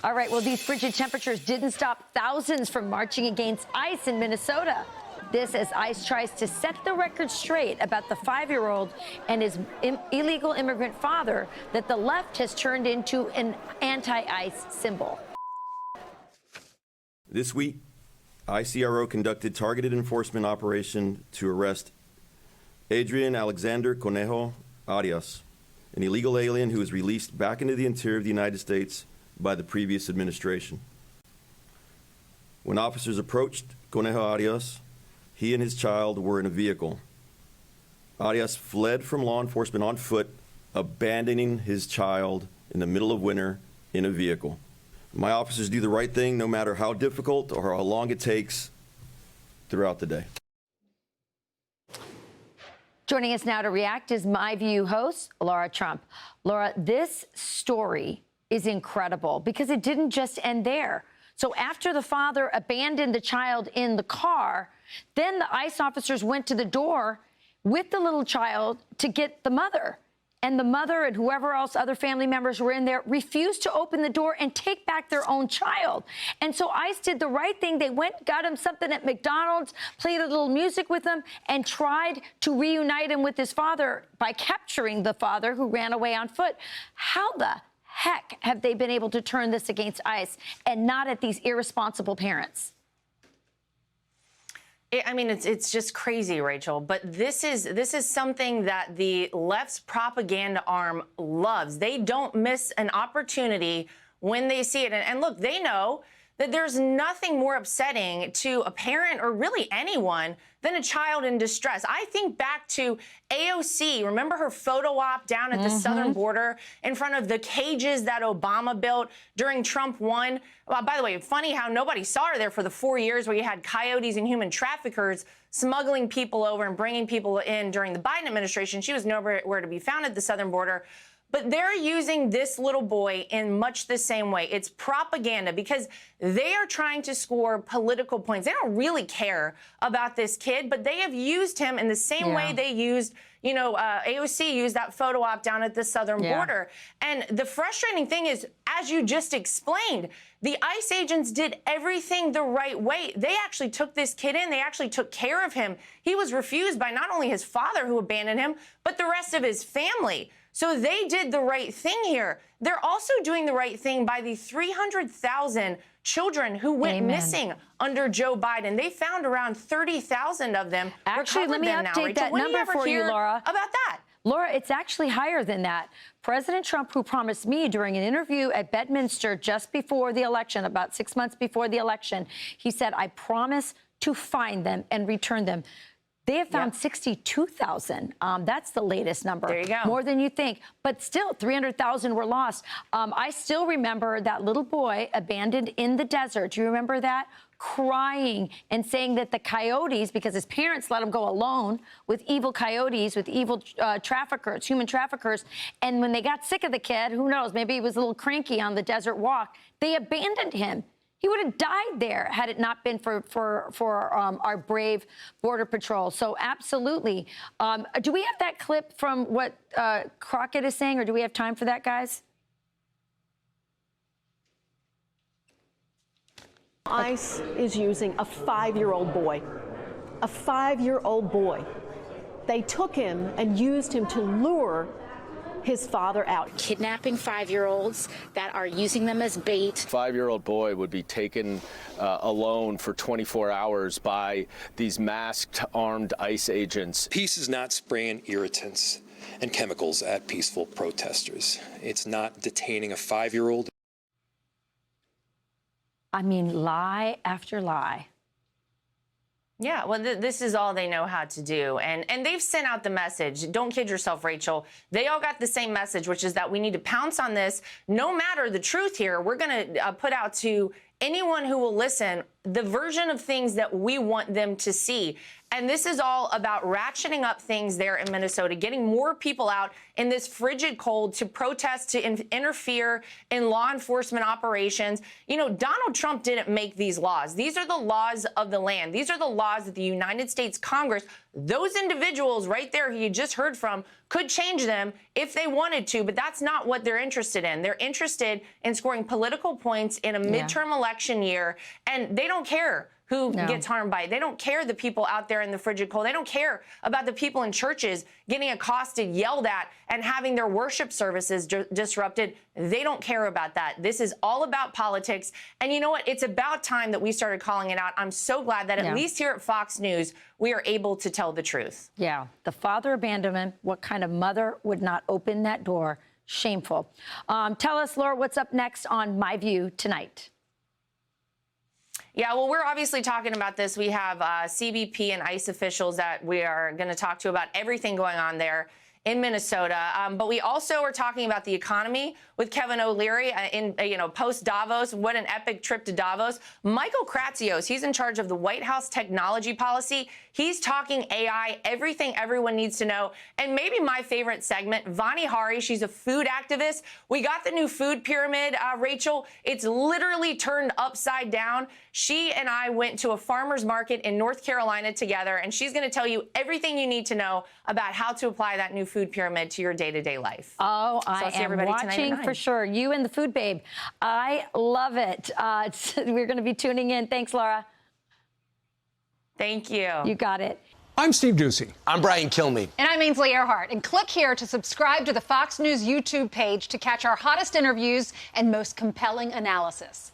All right, well, these frigid temperatures didn't stop thousands from marching against ICE in Minnesota. This as ICE tries to set the record straight about the 5-year-old and his illegal immigrant father that the left has turned into an anti-ICE symbol. This week, ICRO conducted targeted enforcement operation to arrest Adrian Alexander Conejo Arias, an illegal alien who was released back into the interior of the United States by the previous administration. When officers approached Conejo Arias, he and his child were in a vehicle. Arias fled from law enforcement on foot, abandoning his child in the middle of winter in a vehicle. My officers do the right thing no matter how difficult or how long it takes throughout the day. Joining us now to react is My View host, Laura Trump. Laura, this story is incredible because it didn't just end there. So after the father abandoned the child in the car, then the ICE officers went to the door with the little child to get the mother. And the mother and whoever else, other family members were in there, refused to open the door and take back their own child. And so ICE did the right thing. They went, got him something at McDonald's, played a little music with him, and tried to reunite him with his father by capturing the father who ran away on foot. How the heck have they been able to turn this against ICE and not at these irresponsible parents? I mean, it's just crazy, Rachel. But this is something that the left's propaganda arm loves. They don't miss an opportunity when they see it. And look, they know that there's nothing more upsetting to a parent or really anyone than a child in distress. I think back to AOC. Remember her photo op down at the southern border in front of the cages that Obama built during Trump won? Well, by the way, funny how nobody saw her there for the 4 years where you had coyotes and human traffickers smuggling people over and bringing people in during the Biden administration. She was nowhere to be found at the southern border. But they're using this little boy in much the same way. It's propaganda because they are trying to score political points. They don't really care about this kid, but they have used him in the same way they used, AOC used that photo op down at the southern border. And the frustrating thing is, as you just explained, the ICE agents did everything the right way. They actually took this kid in. They actually took care of him. He was refused by not only his father, who abandoned him, but the rest of his family. So they did the right thing here. They're also doing the right thing by the 300,000 children who went missing under Joe Biden. They found around 30,000 of them. Actually, let me update that number for you, Laura. About that? Laura, it's actually higher than that. President Trump, who promised me during an interview at Bedminster just before the election, about 6 months before the election, he said, I promise to find them and return them. They have found 62,000. That's the latest number. There you go. More than you think. But still, 300,000 were lost. I still remember that little boy abandoned in the desert. Do you remember that? Crying and saying that the coyotes, because his parents let him go alone with evil coyotes, with evil traffickers, human traffickers. And when they got sick of the kid, who knows, maybe he was a little cranky on the desert walk, they abandoned him. He would have died there had it not been for our brave Border Patrol. So absolutely. Do we have that clip from what Crockett is saying, or do we have time for that, guys? ICE is using a 5-year-old boy. A 5-year-old boy. They took him and used him to lure his father out. Kidnapping 5-year-olds that are using them as bait. 5-year-old boy would be taken alone for 24 hours by these masked, armed ICE agents. Peace is not spraying irritants and chemicals at peaceful protesters. It's not detaining a 5-year-old. I mean, lie after lie. Yeah, well, this is all they know how to do. And they've sent out the message. Don't kid yourself, Rachel. They all got the same message, which is that we need to pounce on this. No matter the truth here, we're going to put out to anyone who will listen the version of things that we want them to see. And this is all about ratcheting up things there in Minnesota, getting more people out in this frigid cold to protest, to interfere in law enforcement operations. You know, Donald Trump didn't make these laws. These are the laws of the land. These are the laws that the United States Congress, those individuals right there who you just heard from, could change them if they wanted to, but that's not what they're interested in. They're interested in scoring political points in a midterm election year, and they don't care who gets harmed by it. They don't care the people out there in the frigid cold. They don't care about the people in churches getting accosted, yelled at, and having their worship services disrupted. They don't care about that. This is all about politics. And you know what? It's about time that we started calling it out. I'm so glad that at least here at Fox News, we are able to tell the truth. Yeah. The father abandonment. What kind of mother would not open that door? Shameful. Tell us, Laura, what's up next on My View tonight? Yeah, well, we're obviously talking about this. We have CBP and ICE officials that we are going to talk to about everything going on there in Minnesota. But we also are talking about the economy with Kevin O'Leary in, post Davos. What an epic trip to Davos. Michael Kratsios, he's in charge of the White House technology policy. He's talking AI, everything everyone needs to know. And maybe my favorite segment, Vani Hari, she's a food activist. We got the new food pyramid, Rachel. It's literally turned upside down. She and I went to a farmer's market in North Carolina together, and she's going to tell you everything you need to know about how to apply that new food pyramid to your day-to-day life. Oh, so I am watching for sure. You and the food babe. I love it. We're going to be tuning in. Thanks, Laura. Thank you. You got it. I'm Steve Doocy. I'm Brian Kilmeade. And I'm Ainsley Earhart. And click here to subscribe to the Fox News YouTube page to catch our hottest interviews and most compelling analysis.